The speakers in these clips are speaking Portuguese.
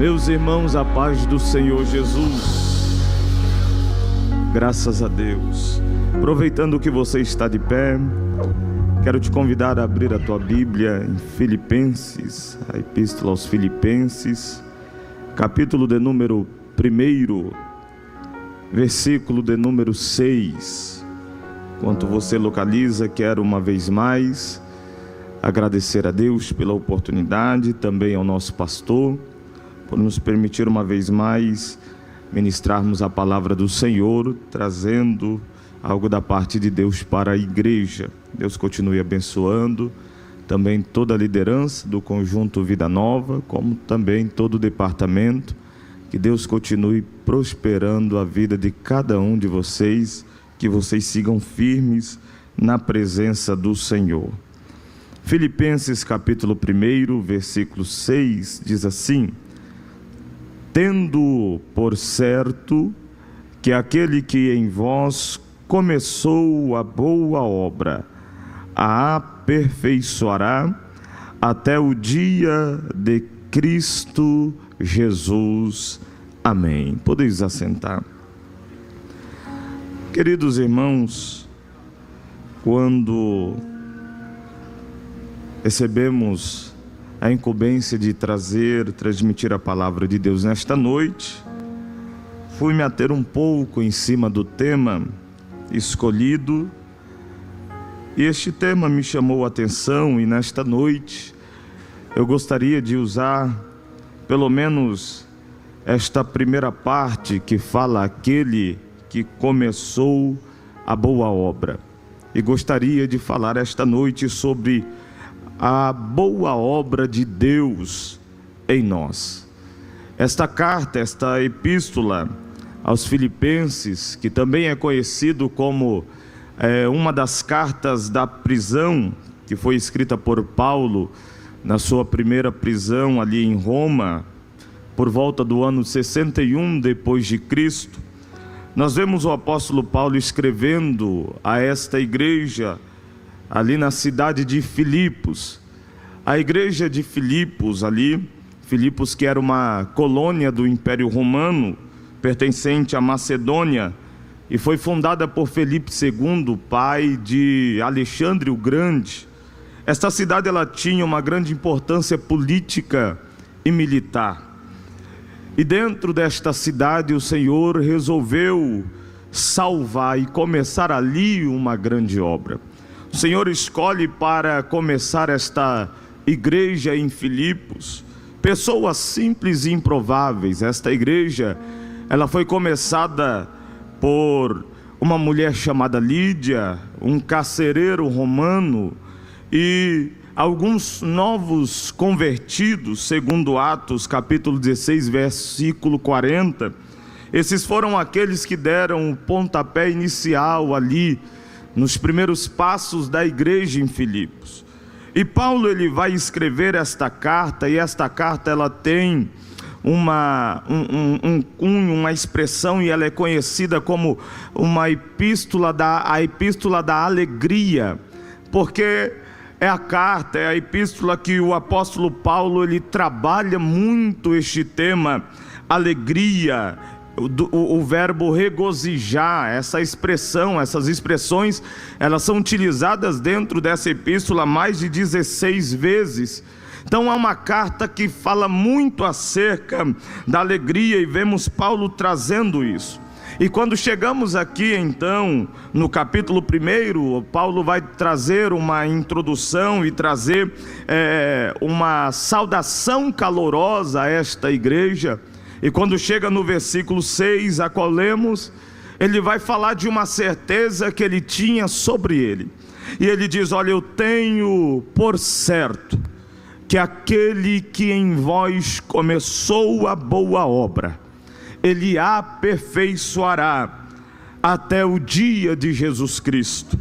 Meus irmãos, a paz do Senhor Jesus. Graças a Deus. Aproveitando que você está de pé, quero te convidar a abrir a tua Bíblia em Filipenses, a Epístola aos Filipenses, capítulo de número 1, versículo de número 6. Enquanto você localiza, quero uma vez mais agradecer a Deus pela oportunidade, também ao nosso pastor, por nos permitir uma vez mais ministrarmos a palavra do Senhor, trazendo algo da parte de Deus para a igreja. Deus continue abençoando também toda a liderança do Conjunto Vida Nova, como também todo o departamento. Que Deus continue prosperando a vida de cada um de vocês, que vocês sigam firmes na presença do Senhor. Filipenses capítulo 1, versículo 6, diz assim: tendo por certo que aquele que em vós começou a boa obra, a aperfeiçoará até o dia de Cristo Jesus. Amém. Podeis assentar. Queridos irmãos, quando recebemos a incumbência de transmitir a palavra de Deus nesta noite, fui me ater um pouco em cima do tema escolhido, e este tema me chamou a atenção, e nesta noite eu gostaria de usar pelo menos esta primeira parte que fala aquele que começou a boa obra, e gostaria de falar esta noite sobre a boa obra de Deus em nós. Esta carta, esta epístola aos Filipenses, que também é conhecido como uma das cartas da prisão, que foi escrita por Paulo na sua primeira prisão ali em Roma, por volta do ano 61 depois de Cristo. Nós vemos o apóstolo Paulo escrevendo a esta igreja ali na cidade de Filipos. A igreja de Filipos ali, Filipos que era uma colônia do Império Romano, pertencente à Macedônia, e foi fundada por Felipe II, pai de Alexandre o Grande. Esta cidade ela tinha uma grande importância política e militar. E dentro desta cidade o Senhor resolveu salvar e começar ali uma grande obra. O Senhor escolhe para começar esta igreja em Filipos pessoas simples e improváveis. Esta igreja, ela foi começada por uma mulher chamada Lídia, um carcereiro romano e alguns novos convertidos, segundo Atos capítulo 16, versículo 40. Esses foram aqueles que deram o pontapé inicial ali nos primeiros passos da igreja em Filipos. E Paulo ele vai escrever esta carta, e esta carta ela tem uma expressão, e ela é conhecida como a epístola da alegria, porque é a carta, é a epístola que o apóstolo Paulo ele trabalha muito este tema, alegria. O verbo regozijar, essa expressão, essas expressões, elas são utilizadas dentro dessa epístola mais de 16 vezes. Então é uma carta que fala muito acerca da alegria, e vemos Paulo trazendo isso. E quando chegamos aqui então no capítulo 1, Paulo vai trazer uma introdução e trazer uma saudação calorosa a esta igreja. E quando chega no versículo 6, a qual lemos, ele vai falar de uma certeza que ele tinha sobre ele. E ele diz: olha, eu tenho por certo que aquele que em vós começou a boa obra, ele a aperfeiçoará até o dia de Jesus Cristo.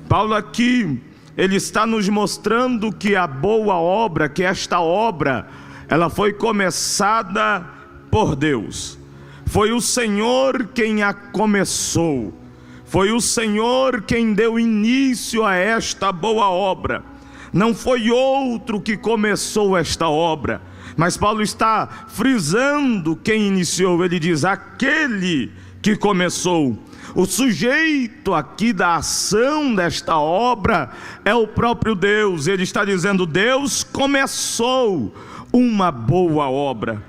Paulo aqui, ele está nos mostrando que a boa obra, que esta obra, ela foi começada por Deus. Foi o Senhor quem a começou. Foi o Senhor quem deu início a esta boa obra. Não foi outro que começou esta obra. Mas Paulo está frisando quem iniciou. Ele diz: aquele que começou. O sujeito aqui da ação desta obra é o próprio Deus. Ele está dizendo: Deus começou uma boa obra.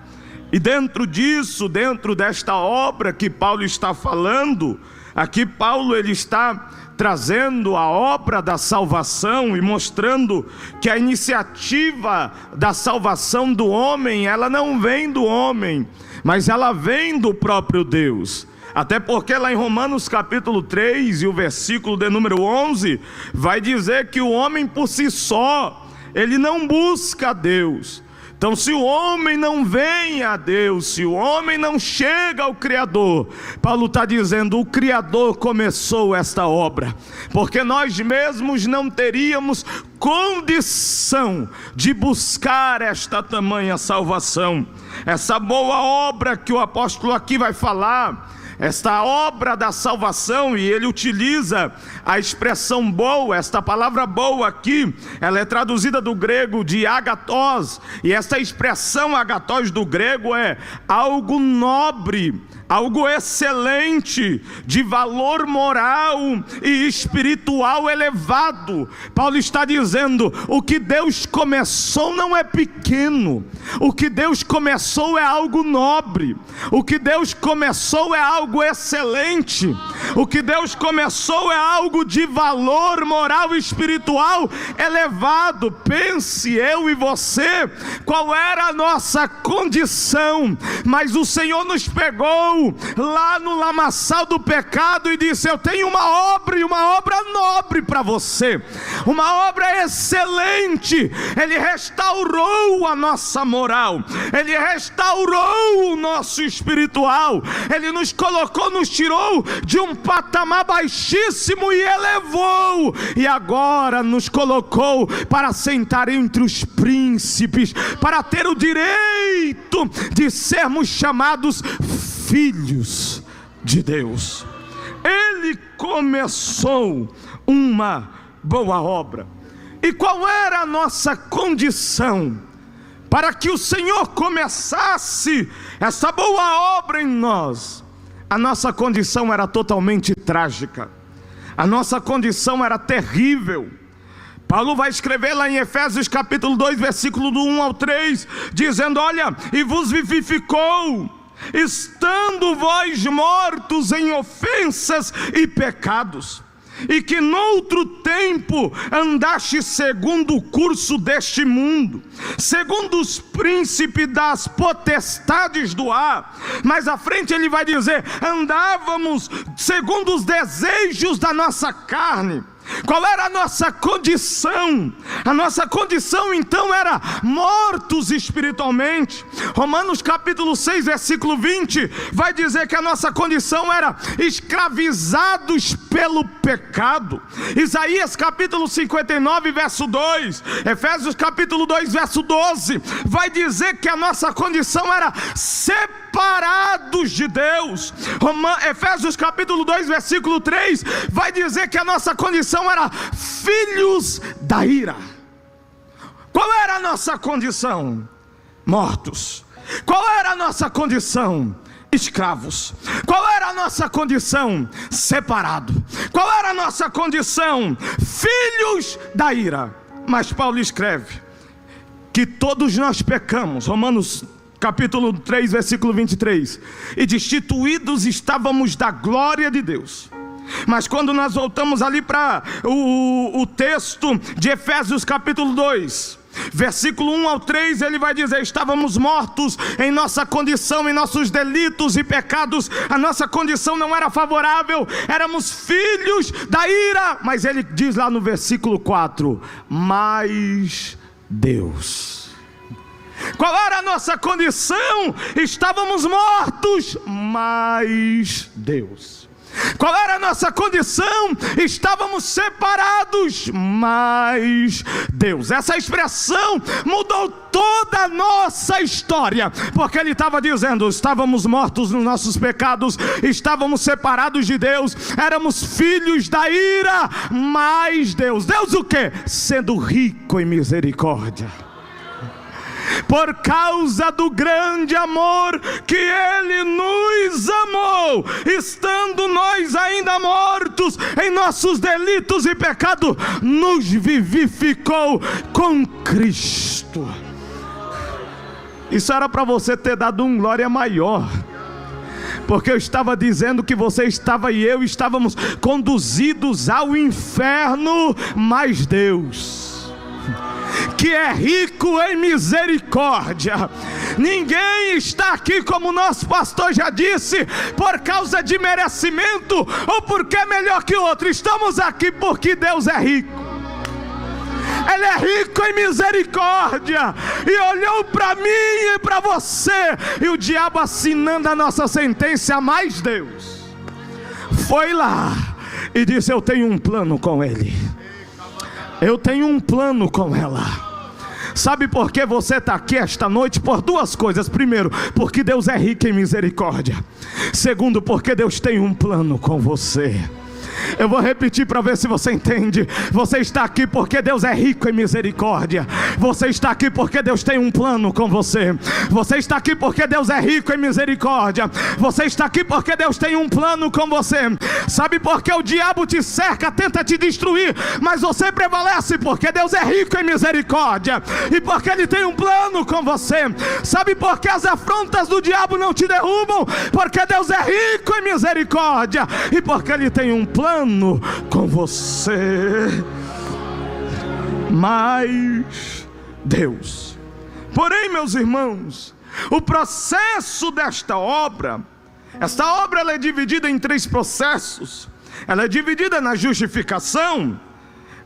E dentro disso, dentro desta obra que Paulo está falando, aqui Paulo ele está trazendo a obra da salvação e mostrando que a iniciativa da salvação do homem, ela não vem do homem, mas ela vem do próprio Deus. Até porque lá em Romanos capítulo 3 e o versículo de número 11, vai dizer que o homem por si só, ele não busca a Deus. Então, se o homem não vem a Deus, se o homem não chega ao Criador, Paulo está dizendo: o Criador começou esta obra, porque nós mesmos não teríamos condição de buscar esta tamanha salvação. Essa boa obra que o apóstolo aqui vai falar, esta obra da salvação, e ele utiliza a expressão boa. Esta palavra boa aqui, ela é traduzida do grego de agathos, e esta expressão agathos do grego é algo nobre, algo excelente, de valor moral e espiritual elevado. Paulo está dizendo: o que Deus começou não é pequeno, o que Deus começou é algo nobre, o que Deus começou é algo excelente, o que Deus começou é algo de valor moral e espiritual elevado. Pense, eu e você, qual era a nossa condição, mas o Senhor nos pegou lá no lamaçal do pecado e disse: eu tenho uma obra, e uma obra nobre para você, uma obra excelente. Ele restaurou a nossa moral, Ele restaurou o nosso espiritual, Ele nos colocou, nos tirou de um patamar baixíssimo e elevou, e agora nos colocou para sentar entre os príncipes, para ter o direito de sermos chamados filhos de Deus. Ele começou uma boa obra. E qual era a nossa condição para que o Senhor começasse essa boa obra em nós? A nossa condição era totalmente trágica, a nossa condição era terrível. Paulo vai escrever lá em Efésios capítulo 2, versículo do 1 ao 3, dizendo: olha, e vos vivificou, estando vós mortos em ofensas e pecados, e que noutro tempo andaste segundo o curso deste mundo, segundo os príncipes das potestades do ar. Mais à frente ele vai dizer: andávamos segundo os desejos da nossa carne. Qual era a nossa condição? A nossa condição então era mortos espiritualmente. Romanos capítulo 6, versículo 20 vai dizer que a nossa condição era escravizados pelo pecado. Isaías capítulo 59, verso 2, Efésios capítulo 2, verso 12 vai dizer que a nossa condição era separados de Deus. Efésios capítulo 2, versículo 3 vai dizer que a nossa condição era filhos da ira. Qual era a nossa condição? Mortos. Qual era a nossa condição? Escravos. Qual era a nossa condição? Separado. Qual era a nossa condição? Filhos da ira. Mas Paulo escreve que todos nós pecamos. Romanos capítulo 3, versículo 23. E destituídos estávamos da glória de Deus. Mas quando nós voltamos ali para o texto de Efésios capítulo 2, versículo 1 ao 3, ele vai dizer: estávamos mortos em nossa condição, em nossos delitos e pecados. A nossa condição não era favorável, éramos filhos da ira. Mas ele diz lá no versículo 4: mas Deus. Qual era a nossa condição? Estávamos mortos, mas Deus. Qual era a nossa condição? Estávamos separados, mas Deus. Essa expressão mudou toda a nossa história, porque ele estava dizendo: estávamos mortos nos nossos pecados, estávamos separados de Deus, éramos filhos da ira, mas Deus. Deus o quê? Sendo rico em misericórdia. por causa do grande amor que Ele nos amou, estando nós ainda mortos em nossos delitos e pecados, nos vivificou com Cristo. Isso era para você ter dado um glória maior, porque eu estava dizendo que você estava e eu estávamos conduzidos ao inferno, mas Deus, que é rico em misericórdia, ninguém está aqui, como nosso pastor já disse, por causa de merecimento ou porque é melhor que outro. Estamos aqui porque Deus é rico. Ele é rico em misericórdia, e olhou para mim e para você, e o diabo assinando a nossa sentença, mais Deus foi lá e disse: eu tenho um plano com ele, eu tenho um plano com ela. Sabe por que você está aqui esta noite? Por duas coisas. Primeiro, porque Deus é rico em misericórdia. Segundo, porque Deus tem um plano com você. Eu vou repetir para ver se você entende. Você está aqui porque Deus é rico em misericórdia. Você está aqui porque Deus tem um plano com você. Você está aqui porque Deus é rico em misericórdia. Você está aqui porque Deus tem um plano com você. Sabe por que o diabo te cerca, tenta te destruir, mas você prevalece? Porque Deus é rico em misericórdia e porque Ele tem um plano com você. Sabe por que as afrontas do diabo não te derrubam? Porque Deus é rico em misericórdia e porque Ele tem um plano com você. Mas Deus, porém, meus irmãos, o processo desta obra, esta obra ela é dividida em 3 processos. Ela é dividida na justificação.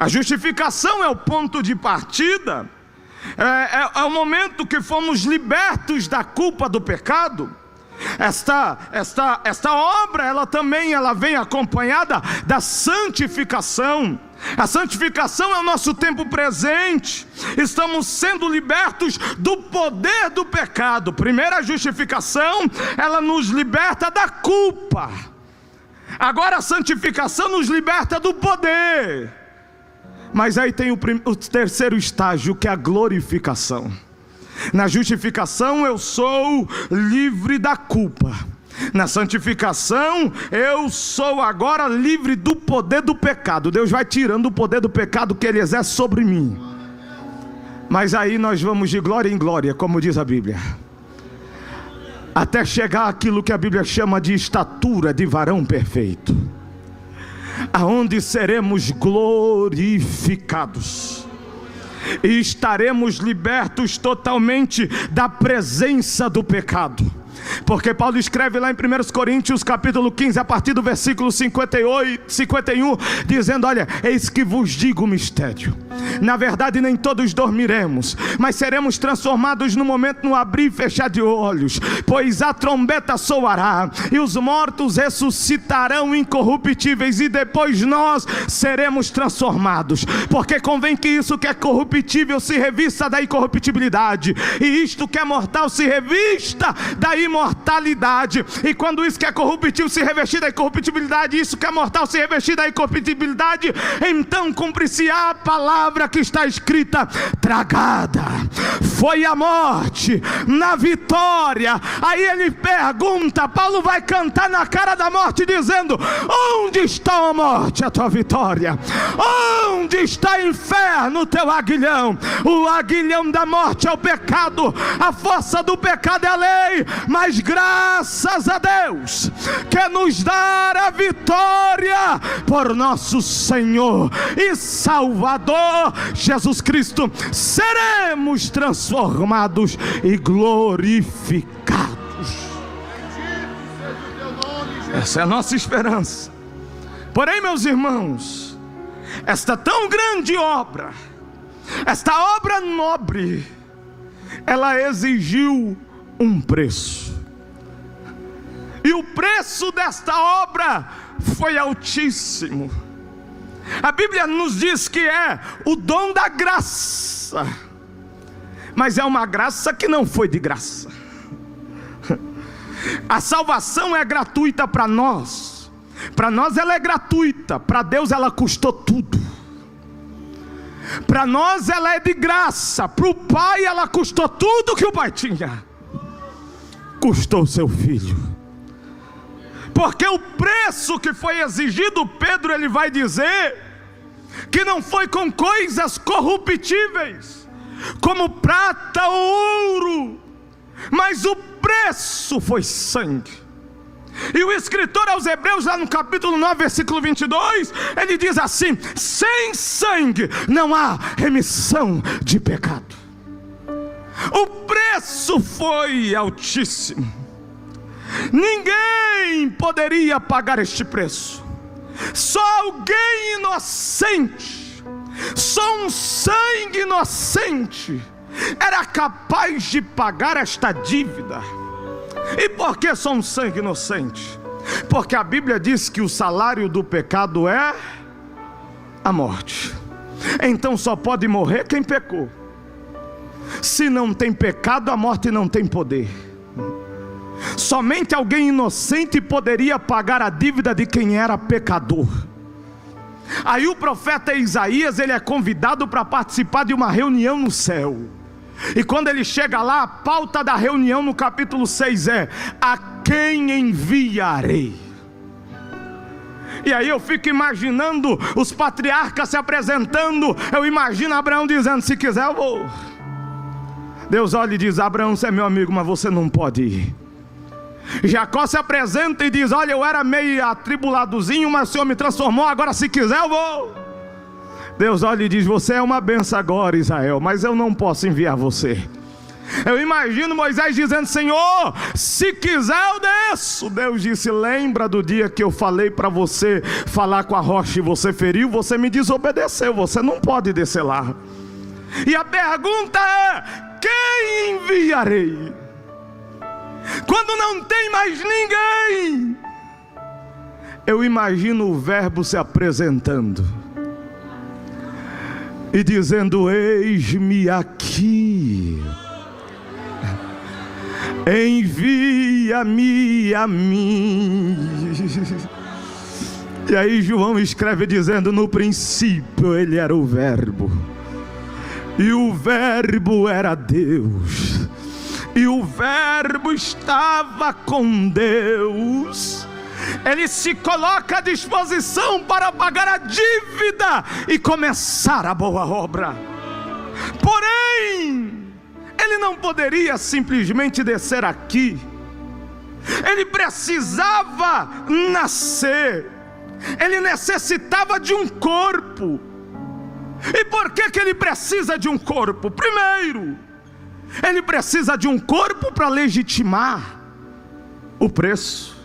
A justificação é o ponto de partida, é o momento que fomos libertos da culpa do pecado. Esta obra, ela também vem acompanhada da santificação. A santificação é o nosso tempo presente. Estamos sendo libertos do poder do pecado. Primeiro, a justificação, ela nos liberta da culpa. Agora a santificação nos liberta do poder. Mas aí tem o terceiro estágio, que é a glorificação. Na justificação eu sou livre da culpa. Na santificação eu sou agora livre do poder do pecado. Deus vai tirando o poder do pecado que Ele exerce sobre mim. Mas aí nós vamos de glória em glória, como diz a Bíblia, até chegar àquilo que a Bíblia chama de estatura de varão perfeito, aonde seremos glorificados e estaremos libertos totalmente da presença do pecado. Porque Paulo escreve lá em 1 Coríntios capítulo 15, a partir do versículo 51, dizendo: olha, eis que vos digo o mistério. Na verdade nem todos dormiremos, mas seremos transformados no momento, no abrir e fechar de olhos. Pois a trombeta soará, e os mortos ressuscitarão incorruptíveis, e depois nós seremos transformados. Porque convém que isso que é corruptível se revista da incorruptibilidade, e isto que é mortal se revista da imortalidade. E quando isso que é corruptível se revestir da incorruptibilidade, isso que é mortal se revestir da incorruptibilidade, então cumprir-se-á a palavra que está escrita: tragada foi a morte na vitória. Aí ele pergunta, Paulo vai cantar na cara da morte dizendo: onde está a morte, a tua vitória? Onde está, inferno, o teu aguilhão? O aguilhão da morte é o pecado, a força do pecado é a lei, mas graças a Deus que nos dá a vitória por nosso Senhor e Salvador Jesus Cristo, seremos transformados e glorificados. Essa é a nossa esperança. Porém, meus irmãos, esta tão grande obra, esta obra nobre, ela exigiu um preço. E o preço desta obra foi altíssimo. A Bíblia nos diz que é o dom da graça, mas é uma graça que não foi de graça. A salvação é gratuita para nós. Para nós ela é gratuita, para Deus ela custou tudo. Para nós ela é de graça, para o Pai ela custou tudo que o Pai tinha. Custou seu Filho. Porque o preço que foi exigido, Pedro ele vai dizer, que não foi com coisas corruptíveis, como prata ou ouro, mas o preço foi sangue. E o escritor aos Hebreus, lá no capítulo 9, versículo 22, ele diz assim: sem sangue não há remissão de pecado. O preço foi altíssimo. Ninguém poderia pagar este preço. Só alguém inocente, só um sangue inocente era capaz de pagar esta dívida. E por que só um sangue inocente? Porque a Bíblia diz que o salário do pecado é a morte. Então só pode morrer quem pecou. Se não tem pecado, a morte não tem poder. Somente alguém inocente poderia pagar a dívida de quem era pecador. Aí o profeta Isaías, ele é convidado para participar de uma reunião no céu. E quando ele chega lá, a pauta da reunião no capítulo 6 é: a quem enviarei? E aí eu fico imaginando os patriarcas se apresentando. Eu imagino Abraão dizendo: se quiser eu vou. Deus olha e diz: Abraão, você é meu amigo, mas você não pode ir. Jacó se apresenta e diz: olha, eu era meio atribuladozinho, mas o Senhor me transformou, agora se quiser eu vou. Deus olha e diz: você é uma benção agora, Israel, mas eu não posso enviar você. Eu imagino Moisés dizendo: Senhor, se quiser eu desço. Deus disse: lembra do dia que eu falei para você falar com a rocha e você feriu? Você me desobedeceu, você não pode descer lá. E a pergunta é: quem enviarei? Quando não tem mais ninguém, eu imagino o Verbo se apresentando e dizendo: eis-me aqui, envia-me a mim. E aí João escreve dizendo: no princípio ele era o Verbo, e o Verbo era Deus, e o Verbo estava com Deus. Ele se coloca à disposição para pagar a dívida e começar a boa obra. Porém, ele não poderia simplesmente descer aqui. Ele precisava nascer. Ele necessitava de um corpo. E por que ele precisa de um corpo? Primeiro, ele precisa de um corpo para legitimar o preço,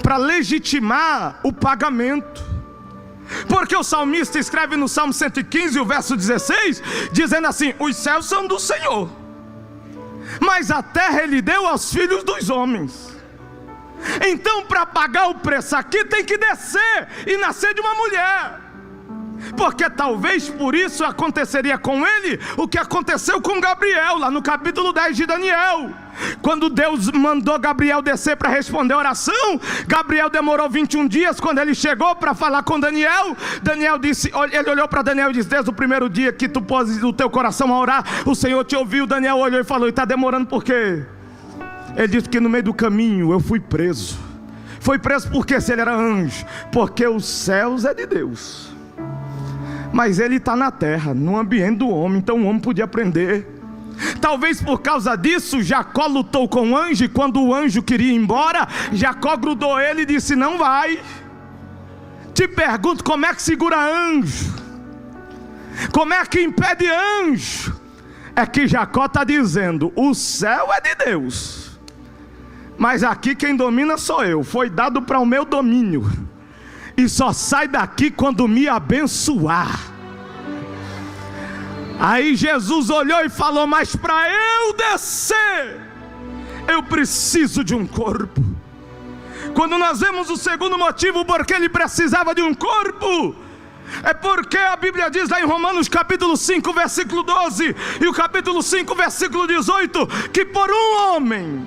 para legitimar o pagamento. Porque o salmista escreve no Salmo 115, o verso 16, dizendo assim: os céus são do Senhor, mas a terra ele deu aos filhos dos homens. Então, para pagar o preço aqui, tem que descer e nascer de uma mulher. Porque talvez por isso aconteceria com ele o que aconteceu com Gabriel, lá no capítulo 10 de Daniel. Quando Deus mandou Gabriel descer para responder a oração, Gabriel demorou 21 dias. Quando ele chegou para falar com Daniel, Daniel disse, ele olhou para Daniel e disse: desde o primeiro dia que tu pôs o teu coração a orar, o Senhor te ouviu. Daniel olhou e falou: e está demorando por quê? Ele disse que no meio do caminho eu fui preso. Foi preso porque se ele era anjo? Porque os céus é de Deus, mas ele está na terra, no ambiente do homem. Então o homem podia aprender. Talvez por causa disso Jacó lutou com o anjo, e quando o anjo queria ir embora, Jacó grudou ele e disse: não vai. Te pergunto, como é que segura anjo? Como é que impede anjo? É que Jacó está dizendo: o céu é de Deus, mas aqui quem domina sou eu. Foi dado para o meu domínio, e só sai daqui quando me abençoar. Aí Jesus olhou e falou: mas para eu descer, eu preciso de um corpo. Quando nós vemos o segundo motivo porque ele precisava de um corpo, é porque a Bíblia diz lá em Romanos capítulo 5 versículo 12 e o capítulo 5 versículo 18, que por um homem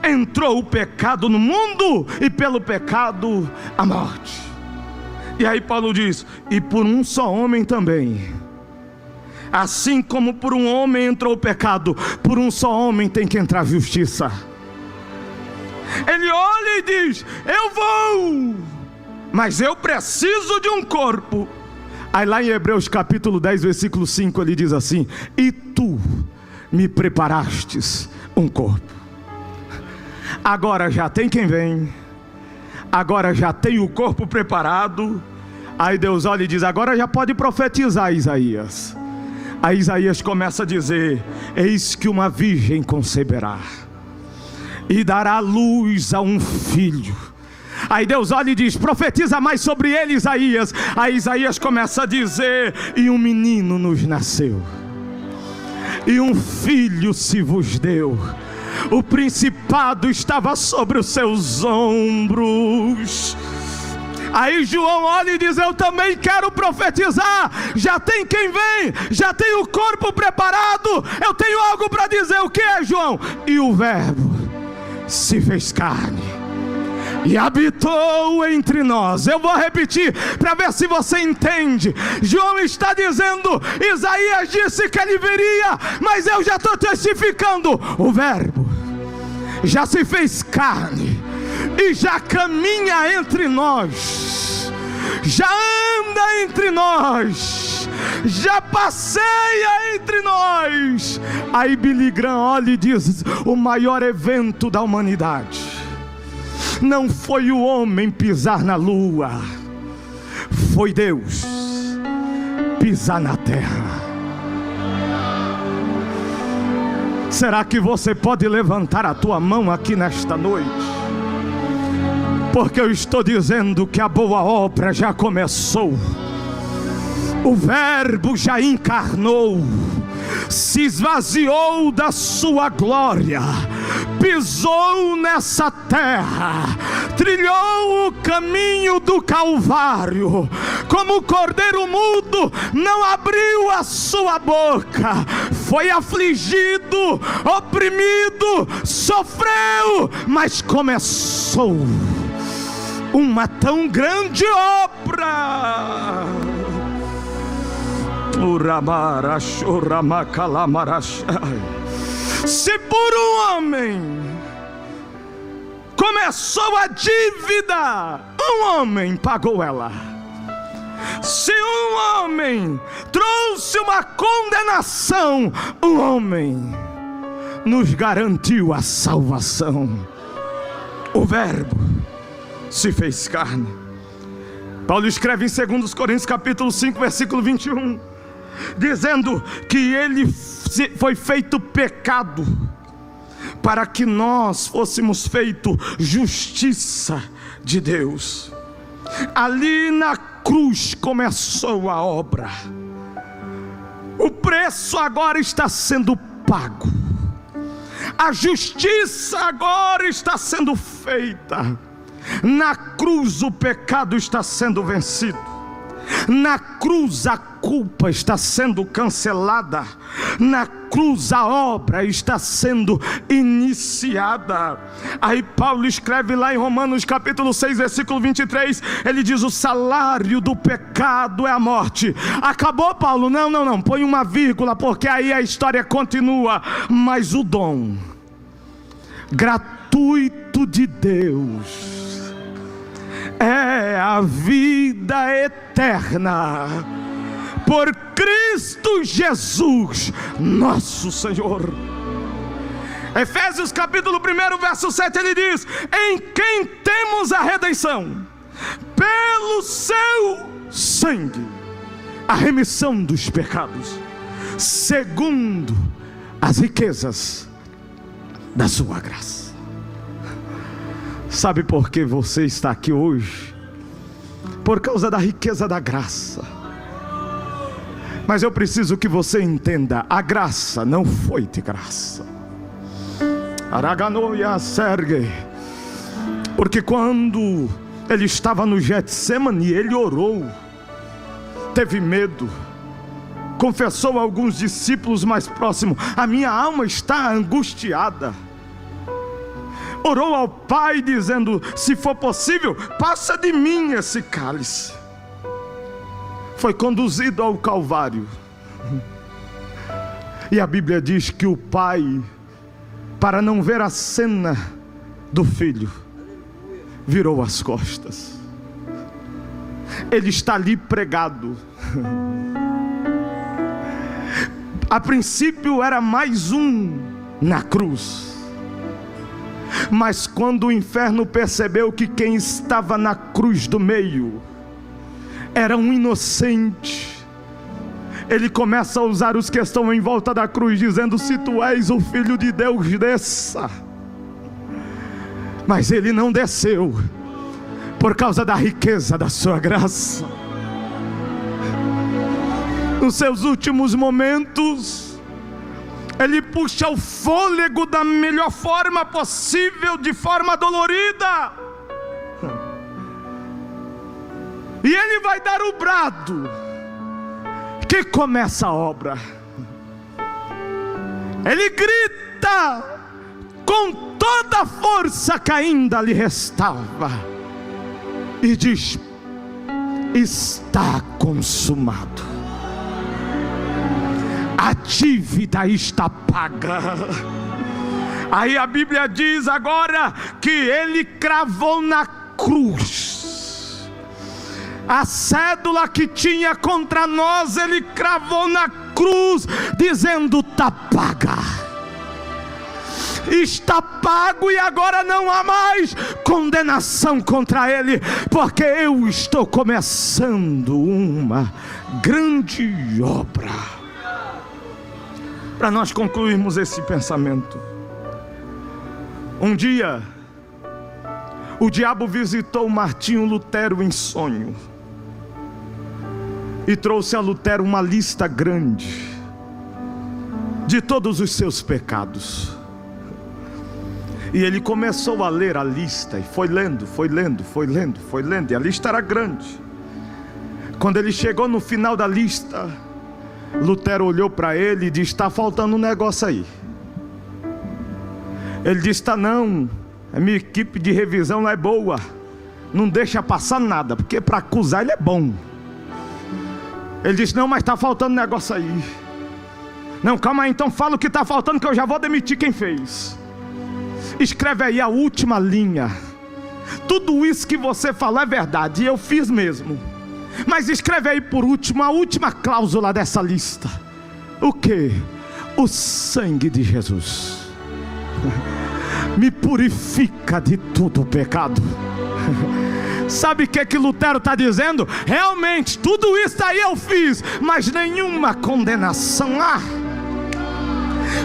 entrou o pecado no mundo, e pelo pecado a morte. E aí Paulo diz: e por um só homem também, assim como por um homem entrou o pecado, por um só homem tem que entrar a justiça. Ele olha e diz: eu vou, mas eu preciso de um corpo. Aí lá em Hebreus capítulo 10, versículo 5, ele diz assim: e tu me preparastes um corpo. Agora já tem quem vem, agora já tem o corpo preparado. Aí Deus olha e diz: agora já pode profetizar, Isaías. Aí Isaías começa a dizer: eis que uma virgem conceberá e dará luz a um filho. Aí Deus olha e diz: profetiza mais sobre ele, Isaías. Aí Isaías começa a dizer: e um menino nos nasceu, e um filho se vos deu, o principado estava sobre os seus ombros. Aí João olha e diz: eu também quero profetizar. Já tem quem vem, já tem o corpo preparado. Eu tenho algo para dizer. O que é, João? E o Verbo se fez carne e habitou entre nós. Eu vou repetir para ver se você entende. João está dizendo: Isaías disse que ele viria, mas eu já estou testificando. O Verbo já se fez carne e já caminha entre nós, já anda entre nós, já passeia entre nós. Aí Billy Graham olha e diz: o maior evento da humanidade não foi o homem pisar na lua, foi Deus pisar na terra. Será que você pode levantar a tua mão aqui nesta noite? Porque eu estou dizendo que a boa obra já começou. O Verbo já encarnou, se esvaziou da sua glória, pisou nessa terra, trilhou o caminho do Calvário, como o cordeiro mudo, não abriu a sua boca, foi afligido, oprimido, sofreu, mas começou uma tão grande obra. Se por um homem começou a dívida, um homem pagou ela. Se um homem trouxe uma condenação, um homem nos garantiu a salvação. O Verbo se fez carne. Paulo escreve em 2 Coríntios capítulo 5, versículo 21, dizendo que ele foi feito pecado para que nós fôssemos feito justiça de Deus. Ali na cruz começou a obra. O preço agora está sendo pago. A justiça agora está sendo feita. Na cruz o pecado está sendo vencido. Na cruz a culpa está sendo cancelada. Na cruz a obra está sendo iniciada. Aí Paulo escreve lá em Romanos capítulo 6, versículo 23, ele diz: o salário do pecado é a morte. Acabou, Paulo? Não, põe uma vírgula, porque aí a história continua. Mas o dom gratuito de Deus é a vida eterna por Cristo Jesus nosso Senhor. Efésios capítulo 1, verso 7, ele diz: em quem temos a redenção pelo seu sangue, a remissão dos pecados, segundo as riquezas da sua graça. Sabe por que você está aqui hoje? Por causa da riqueza da graça. Mas eu preciso que você entenda: a graça não foi de graça. Araganoia sergue. Porque quando ele estava no Getsemane, ele orou, teve medo, confessou a alguns discípulos mais próximos: a minha alma está angustiada. Orou ao Pai dizendo: se for possível, passa de mim esse cálice. foi conduzido ao Calvário. E a Bíblia diz que o pai, para não ver a cena do filho, virou as costas. Ele está ali pregado. A princípio era mais um na cruz, mas quando o inferno percebeu que quem estava na cruz do meio era um inocente, ele começa a usar os que estão em volta da cruz, dizendo: se tu és o Filho de Deus, desça. Mas ele não desceu, por causa da riqueza da sua graça. Nos seus últimos momentos, ele puxa o fôlego da melhor forma possível, de forma dolorida, e ele vai dar o brado que começa a obra. Ele grita com toda a força que ainda lhe restava e diz: está consumado. A dívida está paga. Aí a Bíblia diz agora que ele cravou na cruz a cédula que tinha contra nós, ele cravou na cruz, dizendo: está paga, está pago, e agora não há mais condenação contra ele, porque eu estou começando uma grande obra. Para nós concluirmos esse pensamento, um dia o diabo visitou Martinho Lutero em sonho e trouxe a Lutero uma lista grande de todos os seus pecados. E ele começou a ler a lista, e foi lendo, e a lista era grande. Quando ele chegou no final da lista, Lutero olhou para ele e disse: está faltando um negócio aí. Ele disse: tá não, a minha equipe de revisão não é boa, não deixa passar nada, porque para acusar ele é bom. Ele disse: não, mas está faltando um negócio aí. Não, calma aí, então fala o que está faltando, que eu já vou demitir quem fez. Escreve aí a última linha. Tudo isso que você falou é verdade, e eu fiz mesmo. Mas escreve aí por último a última cláusula dessa lista. O que? O sangue de Jesus me purifica de todo o pecado. Sabe o que Lutero está dizendo? Realmente, tudo isso aí eu fiz, mas nenhuma condenação há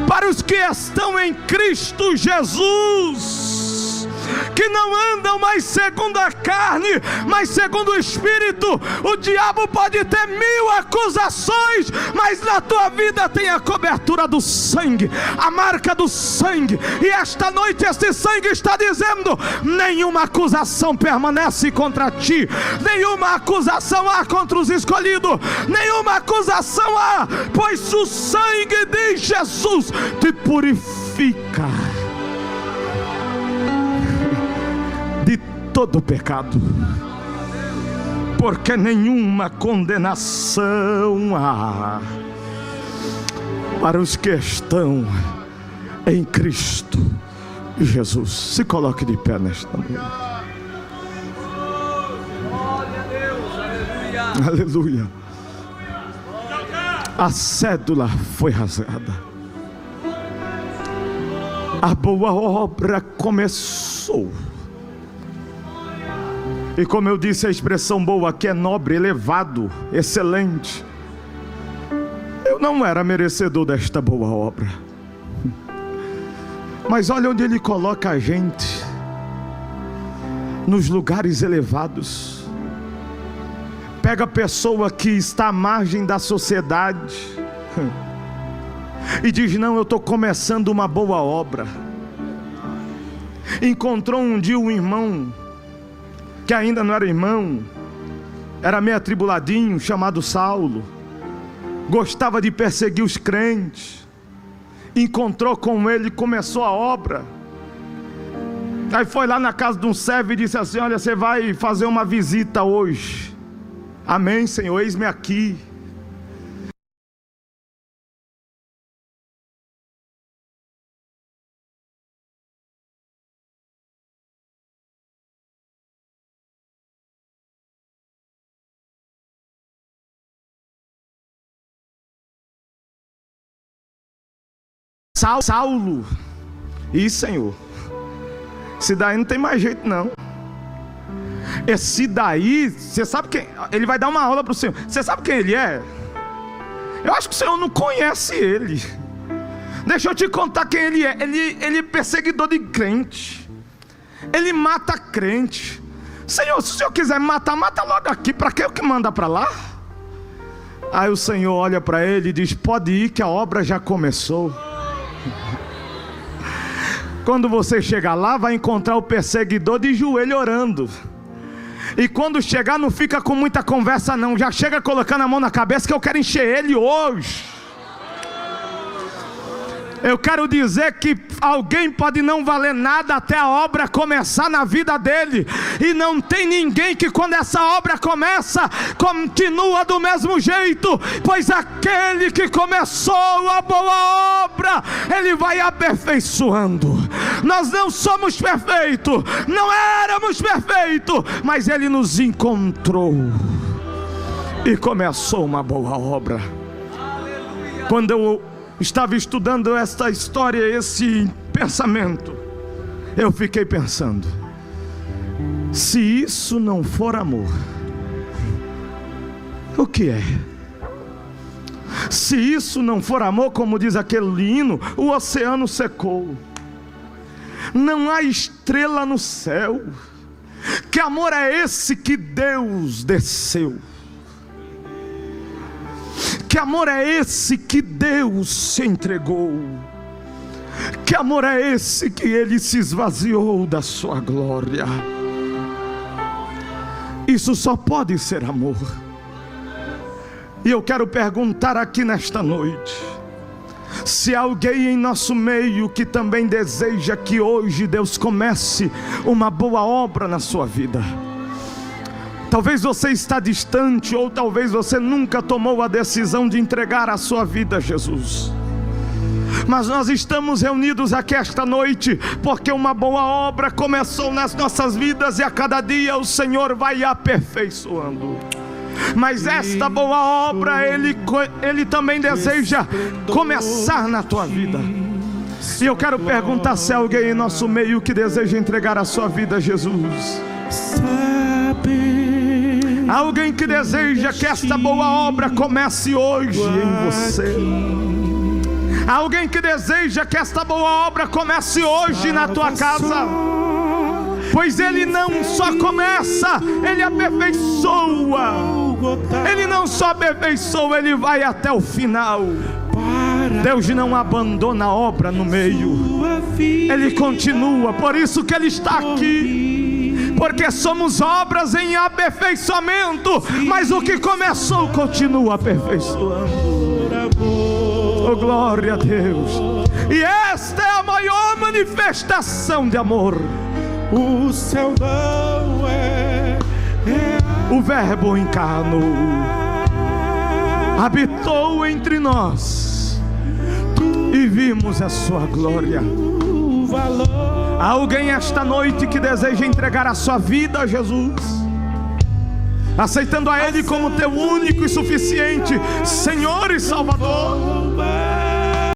para os que estão em Cristo Jesus, que não andam mais segundo a carne, mas segundo o Espírito. O diabo pode ter 1000 acusações, mas na tua vida tem a cobertura do sangue, a marca do sangue. E esta noite esse sangue está dizendo: nenhuma acusação permanece contra ti, nenhuma acusação há contra os escolhidos, nenhuma acusação há, pois o sangue de Jesus te purifica de todo pecado, porque nenhuma condenação há para os que estão em Cristo Jesus. Se coloque de pé nesta noite. Aleluia. A cédula foi rasgada, a boa obra começou. E como eu disse, a expressão boa aqui é nobre, elevado, excelente. Eu não era merecedor desta boa obra, mas olha onde ele coloca a gente: nos lugares elevados. Pega a pessoa que está à margem da sociedade e diz: não, eu estou começando uma boa obra. Encontrou um dia um irmão que ainda não era irmão, era meio atribuladinho, chamado Saulo, gostava de perseguir os crentes. Encontrou com ele e começou a obra. Aí foi lá na casa de um servo e disse assim: olha, você vai fazer uma visita hoje. Amém, Senhor, eis-me aqui. Saulo, isso, Senhor, esse daí não tem mais jeito não. Esse daí, você sabe quem? Ele vai dar uma aula para o Senhor. Você sabe quem ele é? Eu acho que o Senhor não conhece ele. Deixa eu te contar quem ele é. Ele é perseguidor de crente. Ele mata crente. Senhor, se o Senhor quiser matar, mata logo aqui. Para que o que manda para lá? Aí o Senhor olha para ele e diz: pode ir que a obra já começou. Quando você chegar lá, vai encontrar o perseguidor de joelho orando. E quando chegar, não fica com muita conversa não. Já chega colocando a mão na cabeça, que eu quero encher ele hoje. Eu quero dizer que alguém pode não valer nada até a obra começar na vida dele. E não tem ninguém que quando essa obra começa, continua do mesmo jeito. Pois aquele que começou a boa obra, ele vai aperfeiçoando. Nós não somos perfeitos, não éramos perfeitos, mas ele nos encontrou e começou uma boa obra. Quando eu estava estudando esta história, esse pensamento, eu fiquei pensando: se isso não for amor, o que é? Se isso não for amor, como diz aquele hino, o oceano secou, não há estrela no céu. Que amor é esse que Deus desceu? Que amor é esse que Deus se entregou? Que amor é esse que Ele se esvaziou da sua glória? Isso só pode ser amor. E eu quero perguntar aqui nesta noite, se há alguém em nosso meio que também deseja que hoje Deus comece uma boa obra na sua vida. Talvez você está distante, ou talvez você nunca tomou a decisão de entregar a sua vida a Jesus. Mas nós estamos reunidos aqui esta noite porque uma boa obra começou nas nossas vidas e a cada dia o Senhor vai aperfeiçoando. Mas esta boa obra Ele também deseja começar na tua vida. E eu quero perguntar se há alguém em nosso meio que deseja entregar a sua vida a Jesus. Alguém que deseja que esta boa obra comece hoje em você. Alguém que deseja que esta boa obra comece hoje na tua casa. Pois Ele não só começa, Ele aperfeiçoa. Ele não só aperfeiçoa, Ele vai até o final. Deus não abandona a obra no meio, Ele continua. Por isso que Ele está aqui, porque somos obras em aperfeiçoamento. Mas o que começou continua aperfeiçoando. Oh, glória a Deus. E esta é a maior manifestação de amor. O céu não é o Verbo encarnou, habitou entre nós e vimos a sua glória. Há alguém esta noite que deseja entregar a sua vida a Jesus, aceitando a Ele como teu único e suficiente Senhor e Salvador?